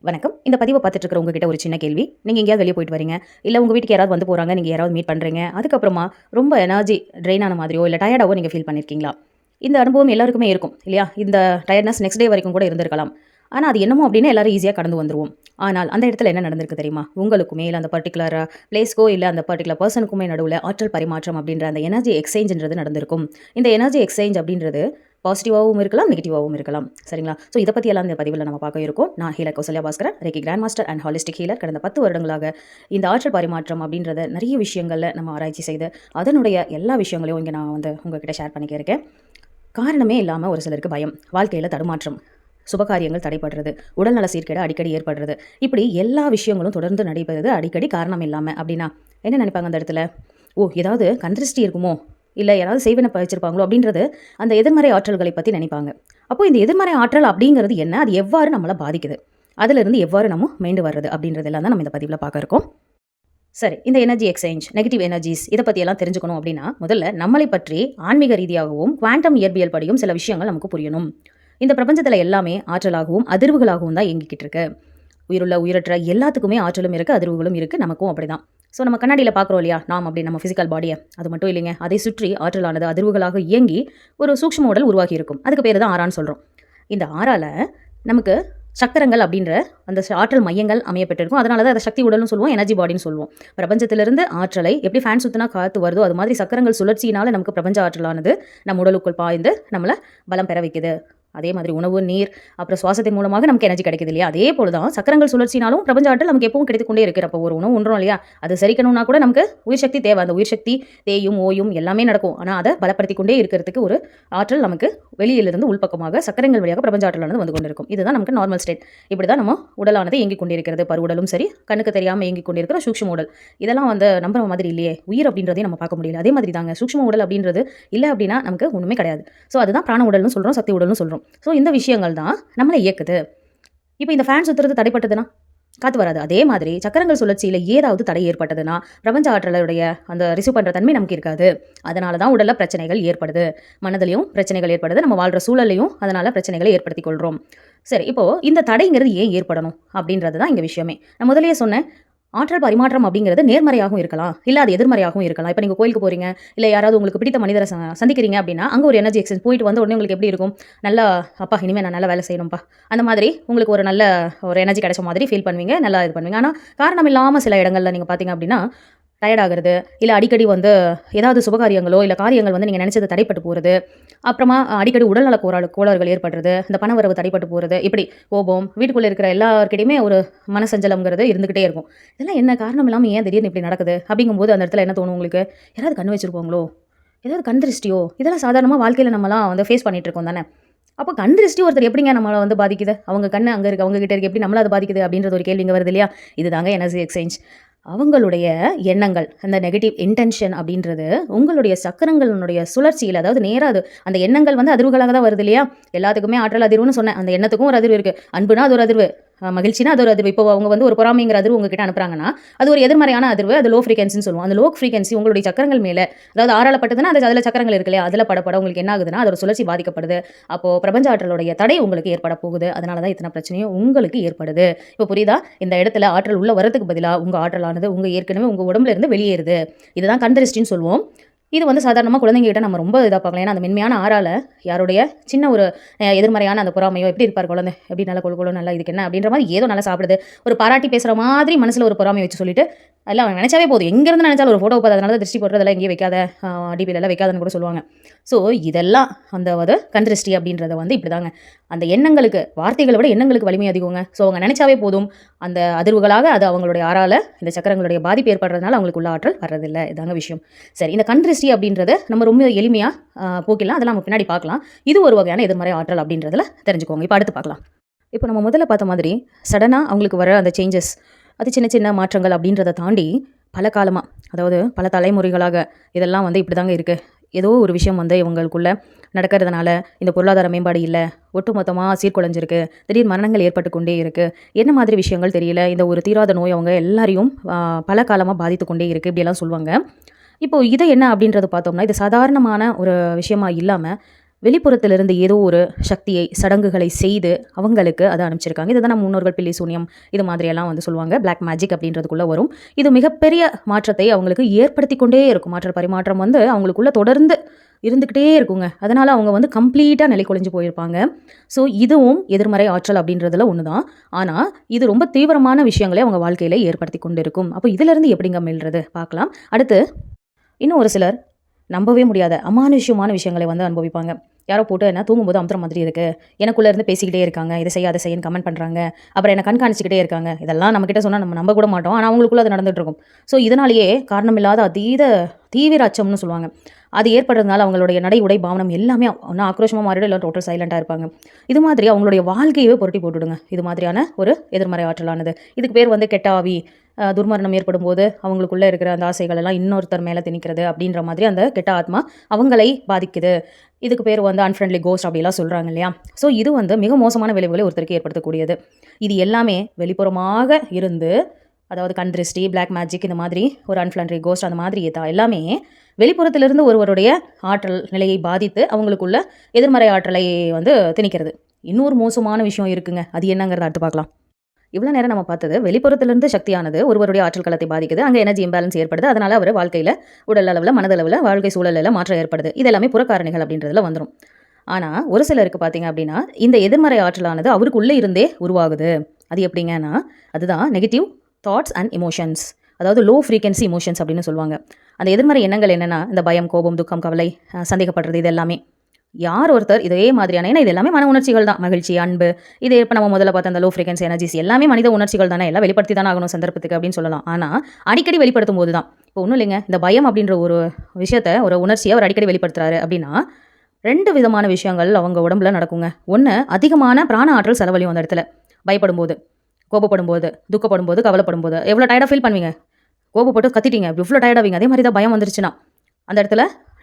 வணக்கம். இந்த பதிவை பார்த்துட்டு இருக்கிற உங்ககிட்ட ஒரு சின்ன கேள்வி. நீங்க எங்கேயாவது வெளிய போயிட்டு வரீங்க. இல்ல உங்க வீட்டுக்கு யாராவது வந்து போறாங்க. நீங்க யாராவது மீட் பண்றீங்க. அதுக்கப்புறமா ரொம்ப எனர்ஜி ட்ரெயின் ஆன மாதிரியோ, இல்ல டயர்டாவோ நீங்க ஃபீல் பண்ணியிருக்கீங்களா? இந்த அனுபவம் எல்லாருக்குமே இருக்கும் இல்லையா? இந்த டயர்ட்னஸ் நெக்ஸ்ட் டே வரைக்கும் கூட இருந்திருக்கலாம். ஆனா அது என்னமோ அப்படின்னு எல்லாரும் ஈஸியா கடந்து வந்துருவோம். ஆனால் அந்த இடத்துல என்ன நடந்திருக்கு தெரியுமா? உங்களுக்குமே இல்ல அந்த பர்ட்டிகுலர் பிளேஸ்க்கோ இல்ல அந்த பர்ட்டிகுலர் பெர்சனுக்குமே நடுவுல ஆற்றல் பரிமாற்றம் அப்படின்ற அந்த எனர்ஜி எக்ஸ்சேஞ்ச்ன்றது நடந்திருக்கும். இந்த எனர்ஜி எக்ஸ்சேஞ்ச் அப்படின்றது பாசிட்டிவாகவும் இருக்கலாம், நெகட்டிவாகவும் இருக்கலாம். சரிங்களா? ஸோ இதை பற்றி எல்லாம் இந்த பதிவில் நம்ம பார்க்க இருக்கோம். நான் healer Kousalya Baskaran, reiki grand master and holistic healer. கடந்த 10 வருடங்களாக இந்த ஆற்றல் பரிமாற்றம் அப்படின்றத நிறைய விஷயங்களில் நம்ம ஆராய்ச்சி செய்து அதனுடைய எல்லா விஷயங்களையும் இங்கே நான் வந்து உங்ககிட்ட ஷேர் பண்ணிக்க இருக்கேன். காரணமே இல்லாமல் ஒரு சிலருக்கு பயம், வாழ்க்கையில் தடுமாற்றம், சுபகாரியங்கள் தடைப்படுறது, உடல்நல சீர்கேடு அடிக்கடி ஏற்படுறது, இப்படி எல்லா விஷயங்களும் தொடர்ந்து நடைபெறுது அடிக்கடி காரணம் இல்லாமல். அப்படின்னா என்ன நினைப்பாங்க அந்த இடத்துல? ஓ, ஏதாவது கந்திருஷ்டி இருக்குமோ, இல்லை யாராவது செய்வன வச்சிருப்பாங்களோ அப்படின்றது அந்த எதிர்மறை ஆற்றல்களை பற்றி நினைப்பாங்க. அப்போ இந்த எதிர்மறை ஆற்றல் அப்படிங்கிறது என்ன, அது எவ்வாறு நம்மளை பாதிக்குது, அதிலிருந்து எவ்வாறு நம்ம மீண்டு வர்றது அப்படின்றதெல்லாம் தான் நம்ம இந்த பதிவில் பார்க்க இருக்கோம். சரி, இந்த எனர்ஜி எக்ஸ்சேஞ்ச், நெகட்டிவ் எனர்ஜிஸ், இதை பற்றியெல்லாம் தெரிஞ்சுக்கணும் அப்படின்னா முதல்ல நம்மளை பற்றி ஆன்மீக ரீதியாகவும் குவாண்டம் இயற்பியல் படியும் சில விஷயங்கள் நமக்கு புரியணும். இந்த பிரபஞ்சத்தில் எல்லாமே ஆற்றலாகவும் அதிர்வுகளாகவும் தான் இயங்கிக்கிட்டு இருக்கு. உயிருள்ள உயிரற்ற எல்லாத்துக்குமே ஆற்றலும் இருக்குது, அதிர்வுகளும் இருக்குது. நமக்கும் அப்படிதான். ஸோ நம்ம கண்ணாடியில் பார்க்குறோம் இல்லையா, நாம் அப்படி நம்ம ஃபிசிக்கல் பாடியை, அது மட்டும் இல்லைங்க, அதை சுற்றி ஆற்றலானது அதிர்வுகளாக இயங்கி ஒரு சூக்ஷ்ம உடல் உருவாகி இருக்கும். அதுக்கு பேர் தான் ஆறான்னு சொல்கிறோம். இந்த ஆறால் நமக்கு சக்கரங்கள் அப்படின்ற அந்த ஆற்றல் மையங்கள் அமையப்பட்டிருக்கும். அதனால தான் அதை சக்தி உடல்னு சொல்லுவோம், எனர்ஜி பாடின்னு சொல்லுவோம். பிரபஞ்சத்திலிருந்து ஆற்றலை எப்படி ஃபேன் சுற்றினா காற்று வருதோ அது மாதிரி சக்கரங்கள் சுழற்சியினால் நமக்கு பிரபஞ்ச ஆற்றலானது நம்ம உடலுக்குள் பாய்ந்து நம்மளை பலம் பெற வைக்குது. அதே மாதிரி உணவு, நீர், அப்புறம் சுவாசத்தின் மூலமாக நமக்கு எனர்ஜி கிடைக்குது இல்லையா? அதே போல தான் சக்கரங்கள் சுழற்சினாலும் பிரபஞ்ச ஆற்றல் நமக்கு எப்பவும் கிடைத்து கொண்டே இருக்கிறப்ப ஒரு உணவு உண்றோம் இல்லையா, அது செரிக்கணும்னா கூட நமக்கு உயிர் சக்தி தேவை. அந்த உயிர் சக்தி தேயும் ஓயும் எல்லாமே நடக்கும். ஆனால் அதை பலப்படுத்தி கொண்டே இருக்கிறதுக்கு ஒரு ஆற்றல் நமக்கு வெளியிலிருந்து உள்பக்கமாக சக்கரங்கள் வழியாக பிரபஞ்ச ஆற்றலானது வந்து கொண்டிருக்கும். இதுதான் நமக்கு நார்மல் ஸ்டேட். இப்படி தான் நம்ம உடலானது இயங்கிக் கொண்டிருக்கிறது. பருவுடலும் சரி, கண்ணுக்கு தெரியாமல் இயங்கிக் கொண்டிருக்கிற சூக்ஷ்ம உடல். இதெல்லாம் வந்து நம்புற மாதிரி இல்லையே, உயிர் அப்படின்றதையும் நம்ம பார்க்க முடியல. அதே மாதிரி தாங்க சூக்ஷ்ம உடல் அப்படின்றது இல்லை அப்படின்னா நமக்கு ஒன்றுமே கிடையாது. ஸோ அதுதான் பிராண உடல்னு சொல்கிறோம், சக்தி உடல்னு சொல்கிறோம். ஸோ இந்த விஷயங்கள் தான் நம்மளை இயக்குது. இப்போ இந்த ஃபேன் சுற்றுறது தடைப்பட்டதுன்னா காற்று வராது. அதே மாதிரி சக்கரங்கள் சுழற்சியில் ஏதாவது தடை ஏற்பட்டதுன்னா பிரபஞ்ச ஆற்றலுடைய அந்த ரிசீவ் பண்ணுற தன்மை நமக்கு இருக்காது. அதனால தான் உடலில் பிரச்சனைகள் ஏற்படுது, மனதிலையும் பிரச்சனைகள் ஏற்படுது, நம்ம வாழ்கிற சூழலையும் அதனால் பிரச்சனைகளை ஏற்படுத்தி கொள்கிறோம். சரி, இப்போது இந்த தடைங்கிறது ஏன் ஏற்படணும் அப்படின்றது தான் இங்கே விஷயமே. நான் முதலே சொன்னேன், ஆற்றல் பரிமாற்றம் அப்படிங்கிறது நேர்மறையாகவும் இருக்கலாம், இல்லை அது எதிர்மறையாகவும் இருக்கலாம். இப்போ நீங்கள் கோயிலுக்கு போகிறீங்க, இல்லை யாராவது உங்களுக்கு பிடித்த மனிதரை சந்திக்கிறீங்க அப்படின்னா அங்கே ஒரு எனர்ஜி எக்ஸ்சேஞ்ச் போயிட்டு வந்த உடனே உங்களுக்கு எப்படி இருக்கும்? நல்லா, அப்பா இனிமேல் நான் நல்லா வேலை செய்யணும்ப்பா, அந்த மாதிரி உங்களுக்கு ஒரு நல்ல ஒரு எனர்ஜி கிடைச்ச மாதிரி ஃபீல் பண்ணுவீங்க, நல்லா இது பண்ணுவீங்க. ஆனால் காரணம் இல்லாமல் சில இடங்களில் நீங்கள் பார்த்தீங்க அப்படின்னா டயர்ட் ஆகிறது, இல்லை அடிக்கடி வந்து ஏதாவது சுபகாரியங்களோ இல்லை காரியங்கள் வந்து நீங்கள் நினச்சது தடைப்பட்டு போகிறது, அப்புறமா அடிக்கடி உடல்நல கோளாறுகள் ஏற்படுறது, இந்த பணவரவு தடைப்பட்டு போகிறது, இப்படி கோபம், வீட்டுக்குள்ளே இருக்கிற எல்லாருக்கிட்டையுமே ஒரு மனசஞ்சலம்ங்கிறது இருந்துகிட்டே இருக்கும். இதெல்லாம் என்ன காரணம் இல்லாமல் ஏன் திடீர்னு இப்படி நடக்குது அப்படிங்கும்போது அந்த இடத்துல என்ன தோணும் உங்களுக்கு? யாராவது கண் வச்சிருப்பாங்களோ, ஏதாவது கண் திருஷ்டியோ? இதெல்லாம் சாதாரணமாக வாழ்க்கையில் நம்மலாம் வந்து ஃபேஸ் பண்ணிட்டு இருக்கோம் தானே. அப்போ கண் திருஷ்டி ஒருத்தர் எப்படிங்க நம்மளை வந்து பாதிக்குது? அவங்க கண்ணு அங்கே இருக்குது, அவங்க கிட்ட இருக்கு, எப்படி நம்மளை அது பாதிக்குது அப்படின்றது ஒரு கேள்வி இங்கே வருது இல்லையா? இதுதாங்க எனர்ஜி எக்ஸ்சேஞ்ச். அவங்களுடைய எண்ணங்கள், அந்த நெகட்டிவ் இன்டென்ஷன் அப்படின்றது உங்களுடைய சக்கரங்களுடைய சுழற்சியில், அதாவது நேராக அது அந்த எண்ணங்கள் வந்து அதிர்வுகளாக தான் வருது இல்லையா? எல்லாத்துக்குமே ஆற்றல் அதிர்வுன்னு சொன்னேன். அந்த எண்ணத்துக்கும் ஒரு அதிர்வு இருக்குது. அன்புனா அது ஒரு அதிர்வு, மகிழ்ச்சினா அது ஒரு அதிர்வு. இப்போ அவங்க வந்து ஒரு பொறாமைங்கிற அதிர்வு உங்ககிட்ட அனுப்புறாங்கன்னா அது ஒரு எதிர்மறையான அதிர்வு, அது லோ ஃப்ரீக்வன்சின்னு சொல்லுவோம். அந்த லோ ஃப்ரீக்வன்சி உங்களுடைய சக்கரங்கள் மேலே, அதாவது ஆறாளப்பட்டதுன்னா அது அதில் சக்கரங்கள் இருக்கு இல்லையா, அதில் படப்பட உங்களுக்கு என்ன ஆகுதுன்னா அதோட சுழற்சி பாதிக்கப்படுது. அப்போது பிரபஞ்ச ஆற்றலுடைய தடை உங்களுக்கு ஏற்பட போகுது. அதனால தான் இத்தனை பிரச்சனையும் உங்களுக்கு ஏற்படுது. இப்போ புரியுதா? இந்த இடத்துல ஆற்றல் உள்ள வரதுக்கு பதிலாக உங்கள் ஆற்றலானது உங்கள் ஏற்கனவே உங்கள் உடம்புல இருந்து வெளியேறுது. இதுதான் கண் திருஷ்டின்னு சொல்லுவோம். இது வந்து சாதாரணமாக குழந்தைங்ககிட்ட நம்ம ரொம்ப இதாக பார்க்கலாம். ஏன்னா அந்த மென்மையான ஆறால் யாருடைய சின்ன ஒரு எதிர்மறையான அந்த பொறாமையோ, எப்படி இருப்பார் குழந்தை, எப்படி நல்லா கொழு நல்லா இதுக்கு என்ன அப்படின்ற மாதிரி ஏதோ நல்லா சாப்பிடுது, ஒரு பாராட்டி பேசுகிற மாதிரி மனசில் ஒரு பொறாமை வச்சு சொல்லிட்டு எல்லாம் அவங்க நினச்சாவே போதும். எங்கேருந்து நினச்சாலும் ஒரு ஃபோட்டோ பார்த்து அதனால திருஷ்டி போடுறதெல்லாம் எங்கேயும் வைக்காத, டிபிலெல்லாம் வைக்காதன்னு கூட சொல்லுவாங்க. ஸோ இதெல்லாம் அந்த கண் திருஷ்டி அப்படின்றத வந்து இப்படி தாங்க. அந்த எண்ணங்களுக்கு, வார்த்தைகளை விட எண்ணங்களுக்கு வலிமை அதிகங்க. ஸோ அவங்க நினச்சாவே போதும், அந்த அதிர்வுகளாக அது அவங்களுடைய ஆறால் இந்த சக்கரங்களுடைய பாதிப்பு ஏற்படுறதுனால அவங்களுக்கு உள்ள ஆற்றல் வர்றதில்லை. இதாங்க விஷயம். சரி, இந்த கண் திருஷ்டி அப்படின்றத நம்ம ரொம்ப எளிமையாக போக்கிடலாம். அதெல்லாம் நம்ம பின்னாடி பார்க்கலாம். இது ஒரு வகையான எதிர்மறை ஆற்றல் அப்படின்றதுல தெரிஞ்சுக்கோங்க. இப்போ அடுத்து பார்க்கலாம். இப்போ நம்ம முதல்ல பார்த்த மாதிரி சடனாக அவங்களுக்கு வர அந்த சேஞ்சஸ், அது சின்ன சின்ன மாற்றங்கள் அப்படின்றத தாண்டி பல காலமாக, அதாவது பல தலைமுறைகளாக இதெல்லாம் வந்து இப்படி தாங்க இருக்குது. ஏதோ ஒரு விஷயம் வந்து இவங்களுக்குள்ளே நடக்கிறதுனால இந்த பொருளாதார மேம்பாடு இல்லை, ஒட்டுமொத்தமாக சீர்குலைஞ்சிருக்கு, திடீர் மரணங்கள் ஏற்பட்டு கொண்டே இருக்குது, என்ன மாதிரி விஷயங்கள் தெரியல, இந்த ஒரு தீராத நோய் அவங்க எல்லாரையும் பல காலமாக பாதித்து கொண்டே இருக்குது, இப்படியெல்லாம் சொல்லுவாங்க. இப்போது இதை என்ன அப்படின்றது பார்த்தோம்னா, இது சாதாரணமான ஒரு விஷயமா இல்லாமல் வெளிப்புறத்திலிருந்து ஏதோ ஒரு சக்தியை சடங்குகளை செய்து அவங்களுக்கு அதை அனுப்பிச்சிருக்காங்க. இதை தான் நம்ம முன்னோர்கள் பில்லி சூனியம் இது மாதிரியெல்லாம் வந்து சொல்லுவாங்க. பிளாக் மேஜிக் அப்படின்றதுக்குள்ளே வரும். இது மிகப்பெரிய மாற்றத்தை அவங்களுக்கு ஏற்படுத்தி கொண்டே இருக்கும். மாற்ற பரிமாற்றம் வந்து அவங்களுக்குள்ள தொடர்ந்து இருந்துக்கிட்டே இருக்குங்க. அதனால் அவங்க வந்து கம்ப்ளீட்டாக நிலை குலைஞ்சு போயிருப்பாங்க. ஸோ இதுவும் எதிர்மறை ஆற்றல் அப்படின்றதுல ஒன்று தான். ஆனால் இது ரொம்ப தீவிரமான விஷயங்களை அவங்க வாழ்க்கையில் ஏற்படுத்தி கொண்டு இருக்கும். அப்போ இதிலிருந்து எப்படிங்க மீள்றது பார்க்கலாம். அடுத்து இன்னும் ஒரு சிலர் நம்பவே முடியாத அமானுஷ்யமான விஷயங்களை வந்து அனுபவிப்பாங்க. யாரோ போட்டு என்ன தூங்கும்போது அமுத்துற மாதிரி இருக்குது, எனக்குள்ளே இருந்து பேசிக்கிட்டே இருக்காங்க, இதை செய்ய அதை செய்யன்னு கமெண்ட் பண்ணுறாங்க, அப்புறம் என்ன கண்காணிச்சிக்கிட்டே இருக்காங்க. இதெல்லாம் நம்மக்கிட்ட சொன்னால் நம்ம நம்ப கூட மாட்டோம். ஆனால் அவங்களுக்குள்ள அது நடந்துகிட்டு இருக்கும். ஸோ இதனாலேயே காரணமில்லாத அதீத தீவிர அச்சம்னு சொல்லுவாங்க. அது ஏற்படுறதுனால அவங்களுடைய நடை உடை பாவனம் எல்லாமே ஒன்றும் ஆக்ரோஷமாக மாறிடும், இல்லை டோட்டல் சைலண்ட்டாக இருப்பாங்க. இது மாதிரி அவங்களுடைய வாழ்க்கையவே புரட்டி போட்டுவிடுங்க இது மாதிரியான ஒரு எதிர்மறை ஆற்றலானது. இதுக்கு பேர் வந்து கெட்ட ஆவி. துர்மரணம் ஏற்படும் போது அவங்களுக்குள்ளே இருக்கிற அந்த ஆசைகள் எல்லாம் இன்னொருத்தர் மேலே திணிக்கிறது அப்படின்ற மாதிரி அந்த கெட்ட ஆத்மா அவங்களை பாதிக்குது. இதுக்கு பேர் வந்து அன்ஃப்ரெண்ட்லி கோஸ்ட் அப்படிலாம் சொல்கிறாங்க இல்லையா. ஸோ இது வந்து மிக மோசமான விளைவுகளை ஒருத்தருக்கு ஏற்படுத்தக்கூடியது. இது எல்லாமே வெளிப்புறமாக இருந்து, அதாவது கண் திருஷ்டி, பிளாக் மேஜிக், இந்த மாதிரி ஒரு அன்ஃப்ரெண்ட்லி கோஸ்ட் அந்த மாதிரி எல்லாமே வெளிப்புறத்திலிருந்து ஒருவருடைய ஆற்றல் நிலையை பாதித்து அவங்களுக்குள்ள எதிர்மறை ஆற்றலை வந்து திணிக்கிறது. இன்னொரு மோசமான விஷயம் இருக்குங்க. அது என்னங்கிறத அடுத்து பார்க்கலாம். இவ்வளோ நேரம் நம்ம பார்த்தது வெளிப்புறத்திலிருந்து சக்தியானது ஒருவருடைய ஆற்றல் களத்தை பாதிக்குது. அங்கே எனர்ஜி இம்பேலன்ஸ் ஏற்படுது. அதனால் அவர் வாழ்க்கையில் உடல் அளவில், மனதளவில், வாழ்க்கை சூழலில் மாற்றம் ஏற்படுது. இது எல்லாமே புறக்காரணிகள் அப்படின்றதுல வந்துடும். ஆனால் ஒரு சிலருக்கு பார்த்தீங்க அப்படின்னா இந்த எதிர்மறை ஆற்றலானது அவருக்குள்ளே இருந்தே உருவாகுது. அது எப்படிங்கன்னா அதுதான் நெகட்டிவ் தாட்ஸ் அண்ட் இமோஷன்ஸ், அதாவது லோ ஃப்ரீக்வன்சி இமோஷன்ஸ் அப்படின்னு சொல்லுவாங்க. அந்த எதிர்மறை எண்ணங்கள் என்னென்னா இந்த பயம், கோபம், துக்கம், கவலை, சந்தேகப்படுறது, இது எல்லாமே யார் ஒருத்தர் இதே மாதிரியான, ஏன்னா இது எல்லாமே மன உணர்ச்சிகள் தான். மகிழ்ச்சி, அன்பு, இது இப்போ நம்ம முதல்ல பார்த்த அந்த லோ ஃப்ரீக்வன்சி எனர்ஜிஸ் எல்லாமே மனித உணர்ச்சிகள் தானே. எல்லாம் வெளிப்படுத்தி தானே ஆகணும் சந்தர்ப்பத்துக்கு அப்படின்னு சொல்லலாம். ஆனால் அடிக்கடி வெளிப்படுத்தும் போது தான், இப்போ ஒன்றும் இல்லைங்க, இந்த பயம் அப்படின்ற ஒரு விஷயத்தை, ஒரு உணர்ச்சியை அவர் அடிக்கடி வெளிப்படுத்துறாரு அப்படின்னா 2 விதமான விஷயங்கள் அவங்க உடம்புல நடக்குங்க. ஒன்று, அதிகமான பிராண ஆற்றல் செலவழியும் அந்த இடத்துல. பயப்படும் போது, கோபப்படும் போது, துக்கப்படும் போது, கவலைப்படும் போது எவ்வளோ டயர்டாக ஃபீல் பண்ணுவீங்க. கோபப்பட்டு கத்திட்டீங்க, இவ்வளோ டயர்டாவீங்க. அதே மாதிரி தான் பயம் வந்துருச்சுன்னா அந்த இடத்துல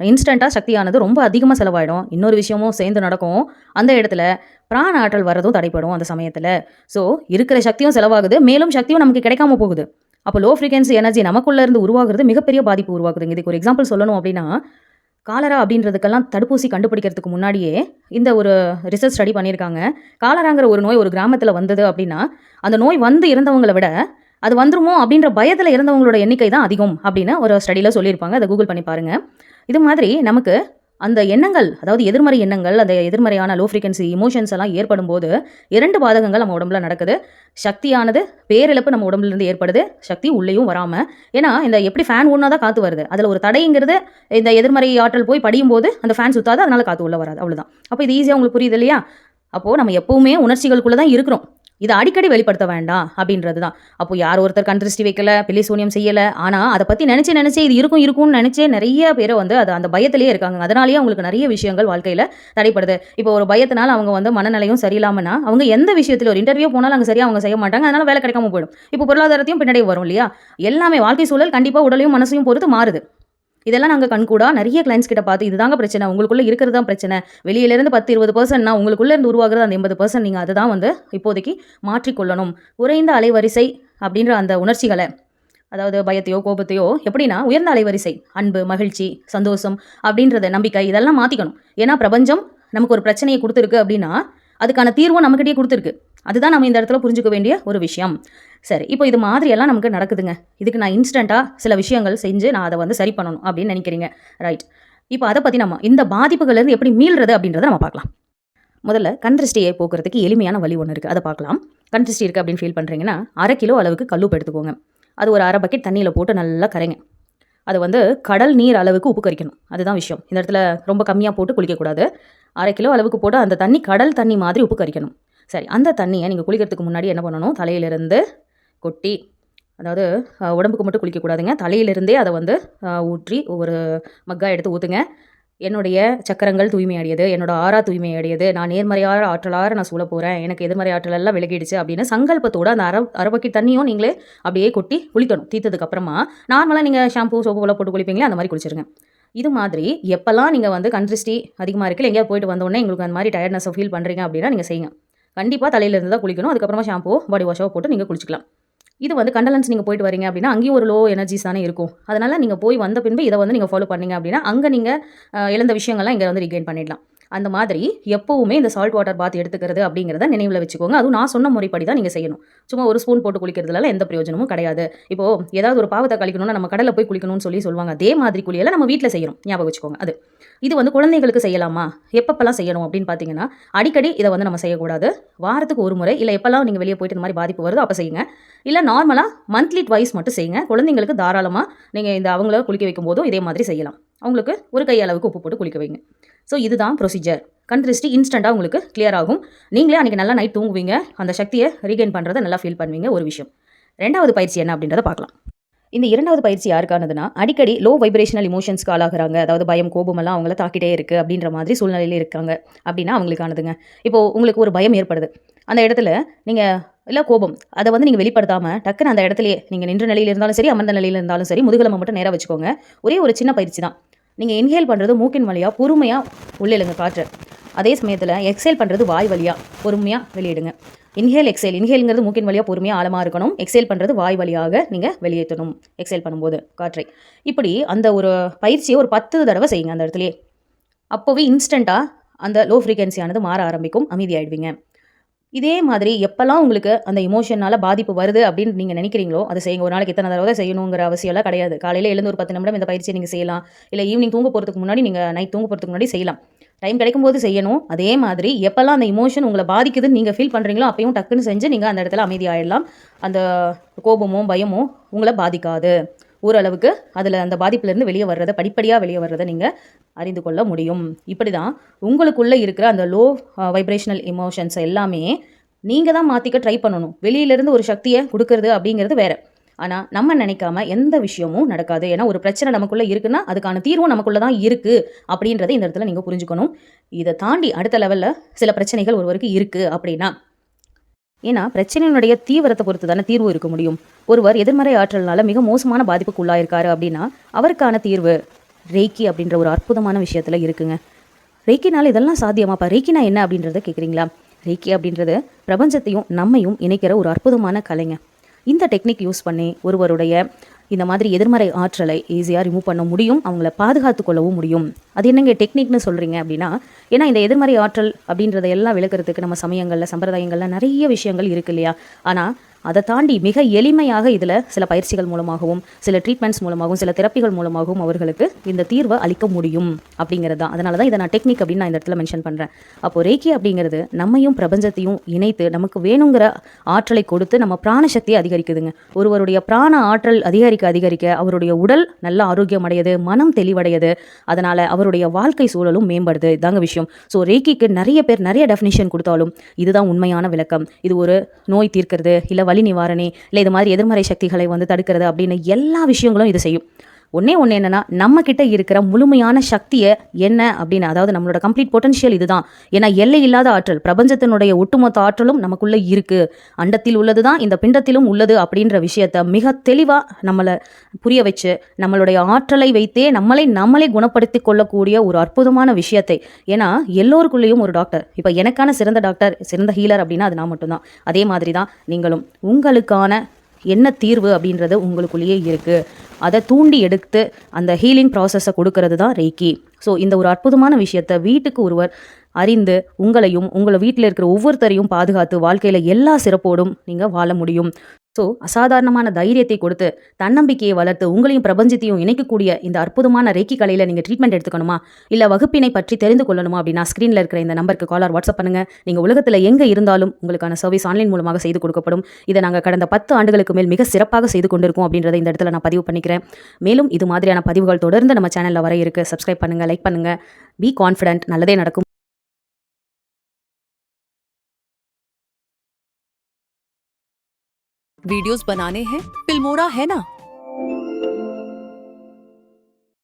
இன்ஸ்டண்ட்டாக சக்தியானது ரொம்ப அதிகமாக செலவாயிடும். இன்னொரு விஷயமும் சேர்ந்து நடக்கும். அந்த இடத்துல பிராண ஆற்றல் வர்றதும் தடைப்படும் அந்த சமயத்தில். ஸோ இருக்கிற சக்தியும் செலவாகுது, மேலும் சக்தியும் நமக்கு கிடைக்காம போகுது. அப்போ லோ ஃப்ரீக்வன்சி எனர்ஜி நமக்குள்ளேருந்து உருவாகுறது மிகப்பெரிய பாதிப்பு உருவாக்குதுங்க. இதுக்கு ஒரு எக்ஸாம்பிள் சொல்லணும் அப்படின்னா, காலரா அப்படின்றதுக்கெல்லாம் தடுப்பூசி கண்டுபிடிக்கிறதுக்கு முன்னாடியே இந்த ஒரு ரிசர்ச் ஸ்டடி பண்ணியிருக்காங்க. காலராங்கிற ஒரு நோய் ஒரு கிராமத்தில் வந்தது அப்படின்னா அந்த நோய் வந்து இறந்தவங்களை விட அது வந்துருமோ அப்படின்ற பயத்தில் இறந்தவங்களோட எண்ணிக்கை தான் அதிகம் அப்படின்னு ஒரு ஸ்டடியில் சொல்லியிருப்பாங்க. அதை கூகுள் பண்ணி பாருங்கள். இது மாதிரி நமக்கு அந்த எண்ணங்கள், அதாவது எதிர்மறை எண்ணங்கள், அந்த எதிர்மறையான லோ ஃப்ரீக்வன்சி இமோஷன்ஸ் எல்லாம் ஏற்படும் போது 2 பாதகங்கள் நம்ம உடம்புல நடக்குது. சக்தியானது பேரிழப்பு நம்ம உடம்புலேருந்து ஏற்படுது, சக்தி உள்ளேயும் வராமல். ஏன்னா இந்த எப்படி ஃபேன் ஒன்றா தான் காற்று வருது, அதில் ஒரு தடைங்கிறது இந்த எதிர்மறை ஆற்றல் போய் படியும் போது அந்த ஃபேன் சுத்தாது, அதனால் காற்று உள்ளே வராது, அவ்வளோதான். அப்போ இது ஈஸியாக உங்களுக்கு புரியுது இல்லையா. அப்போது நம்ம எப்போவுமே உணர்ச்சிகளுக்குள்ளே தான் இருக்கிறோம். இதை அடிக்கடி வெளிப்படுத்த வேண்டாம் அப்படின்றது தான். அப்போ யார் ஒருத்தர் கண் திருஷ்டி வைக்கல, பில்லி சூனியம் செய்யலை, ஆனால் அதை பற்றி நினச்சி இது இருக்கும்னு நினச்சே நிறைய பேரை வந்து அது அந்த பயத்திலேயே இருக்காங்க. அதனாலேயே அவங்களுக்கு நிறைய விஷயங்கள் வாழ்க்கையில் தடைப்படுது. இப்போ ஒரு பயத்தினால அவங்க வந்து மனநிலையும் சரியில்லாமன்னா அவங்க எந்த விஷயத்தில் ஒரு இன்டர்வியூ போனாலும் அங்கே சரியாக அவங்க செய்ய மாட்டாங்க. அதனால் வேலை கிடைக்காம போயிடும். இப்போ பொருளாதாரத்தையும் பின்னாடி வரும் இல்லையா. எல்லாமே வாழ்க்கை சூழல் கண்டிப்பாக உடலையும் மனசையும் பொறுத்து மாறுது. இதெல்லாம் நாங்கள் கண்கூடா நிறைய கிளைண்ட்ஸ் கிட்ட பார்த்து இதுதாங்க பிரச்சனை, உங்களுக்குள்ளே இருக்கிறது தான் பிரச்சனை. வெளியிலேருந்து 10-20% உங்களுக்குள்ளே இருந்து உருவாகிறது அந்த 80% நீங்கள் அதை தான் வந்து இப்போதைக்கு மாற்றிக்கொள்ளணும். குறைந்த அலைவரிசை அப்படின்ற அந்த உணர்ச்சிகளை, அதாவது பயத்தையோ கோபத்தையோ எப்படின்னா உயர்ந்த அலைவரிசை, அன்பு, மகிழ்ச்சி, சந்தோஷம் அப்படின்றத, நம்பிக்கை, இதெல்லாம் மாற்றிக்கணும். ஏன்னா பிரபஞ்சம் நமக்கு ஒரு பிரச்சனையை கொடுத்துருக்கு அப்படின்னா அதுக்கான தீர்வும் நம்மக்கிட்டே கொடுத்துருக்கு. அதுதான் நம்ம இந்த இடத்துல புரிஞ்சுக்க வேண்டிய ஒரு விஷயம். சரி, இப்போ இது மாதிரியெல்லாம் நமக்கு நடக்குதுங்க. இதுக்கு நான் இன்ஸ்டண்ட்டாக சில விஷயங்கள் செஞ்சு நான் அதை வந்து சரி பண்ணணும் அப்படின்னு நினைக்கிறீங்க, ரைட்? இப்போ அதை பற்றி நம்ம இந்த பாதிப்புகள்லேருந்து எப்படி மீள்றது அப்படின்றத நம்ம பார்க்கலாம். முதல்ல கண் திருஷ்டியை போக்குறதுக்கு எளிமையான வழி ஒன்று இருக்குது, அதை பார்க்கலாம். கண் திருஷ்டி இருக்குது அப்படின்னு ஃபீல் பண்ணுறீங்கன்னா 1/2 கிலோ அளவுக்கு கல்லுப்பு எடுத்துக்கோங்க. அது ஒரு 1/2 பக்கெட் தண்ணியில் போட்டு நல்லா கரைங்க. அது வந்து கடல் நீர் அளவுக்கு உப்பு கரிக்கணும், அதுதான் விஷயம். இந்த இடத்துல ரொம்ப கம்மியாக போட்டு குளிக்கக்கூடாது. 1/2 கிலோ அளவுக்கு போட்டு அந்த தண்ணி கடல் தண்ணி மாதிரி உப்பு கரிக்கணும். சரி, அந்த தண்ணியை நீங்கள் குளிக்கிறதுக்கு முன்னாடி என்ன பண்ணணும், தலையிலிருந்து கொட்டி, அதாவது உடம்புக்கு மட்டும் குளிக்கக்கூடாதுங்க, தலையிலிருந்தே அதை வந்து ஊற்றி ஒரு மக்கா எடுத்து ஊற்றுங்க. என்னுடைய சக்கரங்கள் தூய்மையடையது, என்னோட ஆறா தூய்மையடையது, நான் நேர்மறையான ஆற்றலாக நான் சூழ போகிறேன், எனக்கு எதிர்மறை ஆற்றலெல்லாம் விலகிடுச்சு அப்படின்னு சங்கல்பத்தோடு அந்த அரை பக்கெட் தண்ணியும் நீங்களே அப்படியே கொட்டி குளிக்கணும். தீர்த்ததுக்கப்புறமா நார்மலாக நீங்கள் ஷாம்பூ சோப்பு போல போட்டு குளிப்பீங்களே அந்த மாதிரி குளிச்சிருங்க. இது மாதிரி எப்போல்லாம் நீங்கள் வந்து கண் திருஷ்டி அதிகமாக இருக்குல்ல, எங்கேயா போயிட்டு வந்தோடனே உங்களுக்கு அந்த மாதிரி டயர்ட்னஸை ஃபீல் பண்ணுறீங்க அப்படின்னா நீங்கள் செய்யுங்க. கண்டிப்பாக தலையிலேருந்து தான் குளிக்கணும். அதுக்கப்புறமா ஷாம்பூ, பாடி வாஷோ போட்டு நீங்கள் குளிச்சிக்கலாம். இது வந்து கண்டலன்ஸ் நீங்கள் போயிட்டு வரீங்க அப்படின்னா அங்கேயும் ஒரு லோ எனர்ஜிஸ் தானே இருக்கும். அதனால் நீங்கள் போய் வந்த பின்பு இதை வந்து நீங்கள் ஃபாலோ பண்ணீங்க அப்படின்னா அங்கே நீங்கள் இழந்த விஷயங்கள்லாம் இங்கே வந்து ரீகெயின் பண்ணிடலாம். அந்த மாதிரி எப்போவுமே இந்த சால்ட் வாட்டர் பாத் எடுத்துக்கிறது அப்படிங்கிறத நினைவில் வச்சுக்கோங்க. அதுவும் நான் சொன்ன முறைப்படி தான் நீங்கள் செய்யணும். சும்மா ஒரு ஸ்பூன் போட்டு குளிக்கிறதுல எந்த பிரயோஜனமும் கிடையாது. இப்போது ஏதாவது ஒரு பாவத்தை கழிக்கணும்னா நம்ம கடலில் போய் குளிக்கணும்னு சொல்லுவாங்க. அதே மாதிரி குளியலை நம்ம வீட்டில் செய்யணும், ஞாபகம் வச்சுக்கோங்க. இது குழந்தைகளுக்கு செய்யலாமா, எப்பப்பெல்லாம் செய்யணும் அப்படின்னு பார்த்தீங்கன்னா, அடிக்கடி இதை நம்ம செய்யக்கூடாது. வாரத்துக்கு ஒரு முறை, இல்லை எப்போல்லாம் நீங்கள் வெளியே போயிட்டு இந்த மாதிரி பாதிப்பு வருதோ அப்போ செய்யுங்க. இல்லை நார்மலாக மந்த்லி ட்வைஸ் மட்டும் செய்யுங்க. குழந்தைங்களுக்கு தாராளமாக நீங்கள் அவங்கள குளிக்க வைக்கும் போதும் இதே மாதிரி செய்யலாம். அவங்களுக்கு ஒரு கை அளவுக்கு உப்பு போட்டு குளிக்க வைங்க. ஸோ இதுதான் ப்ரொசீஜர். கண் திருஷ்டி இன்ஸ்டண்ட்டாக உங்களுக்கு கிளியர் ஆகும். நீங்களே அன்றைக்கி நல்லா நைட் தூங்குவீங்க. அந்த சக்தியை ரீகெயின் பண்ணுறதை நல்லா ஃபீல் பண்ணுவீங்க. ஒரு விஷயம். 2வது பயிற்சி என்ன அப்படின்றத பார்க்கலாம். இந்த 2வது பயிற்சி யாருக்கானதுன்னா, அடிக்கடி லோ வைப்ரேஷனல் இமோஷன்ஸ்க்கு ஆளாகிறாங்க. அதாவது பயம், கோபமெல்லாம் அவங்கள தாக்கிட்டே இருக்குது அப்படின்ற மாதிரி சூழ்நிலையில் இருக்காங்க அப்படின்னா அவங்களுக்கானதுங்க. இப்போது உங்களுக்கு ஒரு பயம் ஏற்படுது. அந்த இடத்துல நீங்கள் இல்லை கோபம் அதை நீங்கள் வெளிப்படுத்தாமல் டக்குன்னு அந்த இடத்துலையே நீங்கள் நின்ற நிலையில் இருந்தாலும் சரி, அமர்ந்த நிலையில் இருந்தாலும் சரி, முதுகலை மட்டும் நேராக வச்சுக்கோங்க. ஒரே ஒரு சின்ன பயிற்சி தான். நீங்கள் இன்ஹேல் பண்ணுறது மூக்கின் வழியாக பொறுமையாக உள்ளிழுங்க காற்று. அதே சமயத்தில் எக்ஸேல் பண்ணுறது வாய் வழியாக பொறுமையாக வெளியிடுங்க. Inhale exhale. இன்ஹேலுங்கிறது மூக்கின் வழியாக பொறுமையாக ஆழமாக இருக்கணும். எக்ஸேல் பண்ணுறது வாய் வழியாக நீங்கள் வெளியேற்றணும். எக்ஸேல் பண்ணும்போது காற்றை இப்படி அந்த ஒரு பயிற்சியை ஒரு 10 தடவை செய்யுங்க அந்த இடத்துலையே. அப்போவே இன்ஸ்டண்ட்டாக அந்த லோ ஃப்ரீக்வன்சியானது மாற ஆரம்பிக்கும். அமைதியாகிடுவீங்க. இதே மாதிரி எப்போல்லாம் உங்களுக்கு அந்த இமோஷனால் பாதிப்பு வருது அப்படின்னு நீங்கள் நினைக்கிறீங்களோ அதை செய்யுங்க. ஒரு நாளைக்கு எத்தனை தடவை செய்யணுங்கிற அவசியம்லாம் கிடையாது. காலையில் எழுந்து ஒரு 10 நிமிடம் இந்த பயிற்சியை நீங்கள் செய்யலாம். இல்லை ஈவினிங் தூங்க போகிறதுக்கு முன்னாடி நீங்கள் நைட் தூங்க போகிறதுக்கு முன்னாடி செய்யலாம். டைம் கிடைக்கும்போது செய்யணும். அதே மாதிரி எப்போல்லாம் அந்த இமோஷன் உங்களை பாதிக்குதுன்னு நீங்கள் ஃபீல் பண்ணுறீங்களோ அப்பயும் டக்குன்னு செஞ்சு நீங்கள் அந்த இடத்துல அமைதியாகிடலாம். அந்த கோபமோ பயமோ உங்களை பாதிக்காது. ஓரளவுக்கு அதில் அந்த பாதிப்புலேருந்து வெளியே வர்றதை, படிப்படியாக வெளியே வர்றதை நீங்கள் அறிந்து கொள்ள முடியும். இப்படி தான் உங்களுக்குள்ளே இருக்கிற அந்த லோ வைப்ரேஷனல் இமோஷன்ஸ் எல்லாமே நீங்கள் தான் மாற்றிக்க ட்ரை பண்ணணும். வெளியிலேருந்து ஒரு சக்தியை கொடுக்கறது அப்படிங்கிறது வேறு. ஆனால் நம்ம நினைக்காம எந்த விஷயமும் நடக்காது. ஏன்னா ஒரு பிரச்சனை நமக்குள்ளே இருக்குன்னா அதுக்கான தீர்வும் நமக்குள்ளே தான் இருக்குது அப்படின்றத இந்த இடத்துல நீங்கள் புரிஞ்சுக்கணும். இதை தாண்டி அடுத்த லெவலில் சில பிரச்சனைகள் ஒருவருக்கு இருக்குது அப்படின்னா, ஏன்னா பிரச்சனையினுடைய தீவிரத்தை பொறுத்து தானே தீர்வு இருக்க முடியும். ஒருவர் எதிர்மறை ஆற்றல்னால மிக மோசமான பாதிப்புக்கு உள்ளாயிருக்காரு அப்படின்னா அவருக்கான தீர்வு ரேக்கி அப்படின்ற ஒரு அற்புதமான விஷயத்தில் இருக்குங்க. ரேக்கினால இதெல்லாம் சாத்தியமாப்பா, ரேக்கினா என்ன அப்படின்றத கேட்குறீங்களா? ரேக்கி அப்படின்றது பிரபஞ்சத்தையும் நம்மையும் இணைக்கிற ஒரு அற்புதமான கலைங்க. இந்த டெக்னிக் யூஸ் பண்ணி ஒருவருடைய இந்த மாதிரி எதிர்மறை ஆற்றலை ஈஸியாக ரிமூவ் பண்ண முடியும். அவங்கள பாதுகாத்து கொள்ளவும் முடியும். அது என்னங்க டெக்னிக்னு சொல்கிறீங்க அப்படின்னா, ஏன்னா இந்த எதிர்மறை ஆற்றல் அப்படின்றத எல்லாம் விளக்குறதுக்கு நம்ம சமயங்களில் சம்பிரதாயங்களில் நிறைய விஷயங்கள் இருக்கு இல்லையா? ஆனால் அதை தாண்டி மிக எளிமையாக இதில் சில பயிற்சிகள் மூலமாகவும், சில ட்ரீட்மெண்ட்ஸ் மூலமாகவும், சில தெரப்பிகள் மூலமாகவும் அவர்களுக்கு இந்த தீர்வை அளிக்க முடியும் அப்படிங்கிறது தான். அதனால தான் இதை நான் டெக்னிக் அப்படின்னு நான் இந்த இடத்துல மென்ஷன் பண்ணுறேன். அப்போது ரேக்கி அப்படிங்கிறது நம்மையும் பிரபஞ்சத்தையும் இணைத்து நமக்கு வேணுங்கிற ஆற்றலை கொடுத்து நம்ம பிராணசக்தியை அதிகரிக்குதுங்க. ஒருவருடைய பிராண ஆற்றல் அதிகரிக்க அவருடைய உடல் நல்ல ஆரோக்கியம் அடையுது, மனம் தெளிவடையுது. அதனால் அவருடைய வாழ்க்கை சூழலும் மேம்படுது. இதாங்க விஷயம். ஸோ ரேக்கிக்கு நிறைய பேர் நிறைய டெஃபினிஷன் கொடுத்தாலும் இதுதான் உண்மையான விளக்கம். இது ஒரு நோய் தீர்க்கிறது, இல்லை வலி நிவாரணி, இல்லை இது மாதிரி எதிர்மறை சக்திகளை தடுக்கிறது அப்படின்னு எல்லா விஷயங்களும் இது செய்யும். ஒன்று என்னென்னா, நம்ம கிட்ட இருக்கிற முழுமையான சக்தியை என்ன அப்படின்னு, அதாவது நம்மளோட கம்ப்ளீட் பொட்டன்ஷியல் இதுதான். ஏன்னா எல்லை இல்லாத ஆற்றல், பிரபஞ்சத்தினுடைய ஒட்டுமொத்த ஆற்றலும் நமக்குள்ளே இருக்குது. அண்டத்தில் உள்ளது தான் இந்த பிண்டத்திலும் உள்ளது அப்படின்ற விஷயத்த மிக தெளிவாக நம்மளை புரிய வச்சு நம்மளுடைய ஆற்றலை வைத்தே நம்மளே குணப்படுத்தி கொள்ளக்கூடிய ஒரு அற்புதமான விஷயத்தை. ஏன்னா எல்லோருக்குள்ளேயும் ஒரு டாக்டர், இப்போ எனக்கான சிறந்த டாக்டர், சிறந்த ஹீலர் அப்படின்னா அது நான் மட்டும்தான். அதே மாதிரி தான் நீங்களும் உங்களுக்கான என்ன தீர்வு அப்படின்றது உங்களுக்குள்ளேயே இருக்குது. அதை தூண்டி எடுத்து அந்த ஹீலிங் ப்ராசஸை கொடுக்கறது தான் ரேக்கி. ஸோ இந்த ஒரு அற்புதமான விஷயத்தை வீட்டுக்கு ஒருவர் அறிந்து உங்களையும் உங்களை வீட்டில் இருக்கிற ஒவ்வொருத்தரையும் பாதுகாத்து வாழ்க்கையில் எல்லா சிறப்போடும் நீங்கள் வாழ முடியும். ஸோ அசாதாரணமான தைரியத்தை கொடுத்து தன்னம்பிக்கையை வளர்த்து உங்களையும் பிரபஞ்சத்தையும் இணைக்கக்கூடிய இந்த அற்புதமான ரேக்கி கலையில் நீங்கள் ட்ரீட்மெண்ட் எடுத்துக்கணுமா, இல்லை வகுப்பினை பற்றி தெரிந்து கொள்ளணுமா அப்படின்னா ஸ்க்ரீனில் இருக்கிற இந்த நம்பருக்கு காலர் வாட்ஸ்அப் பண்ணுங்கள். நீங்கள் உலகத்தில் எங்கே இருந்தாலும் உங்களுக்கான சர்வீஸ் ஆன்லைன் மூலமாக செய்து கொடுக்கப்படும். இதை நாங்கள் கடந்த 10 ஆண்டுகளுக்கு மேல் மிக சிறப்பாக செய்து கொண்டிருக்கோம் அப்படின்றத இந்த இடத்துல நான் பதிவு பண்ணிக்கிறேன். மேலும் இது மாதிரியான பதிவுகள் தொடர்ந்து நம்ம சேனலில் வர இருக்கு. சப்ஸ்கிரைப் பண்ணுங்கள், லைக் பண்ணுங்கள். பி கான்ஃபிடென்ட், நல்லதே நடக்கும். वीडियोस बनाने हैं, फिल्मोरा है ना।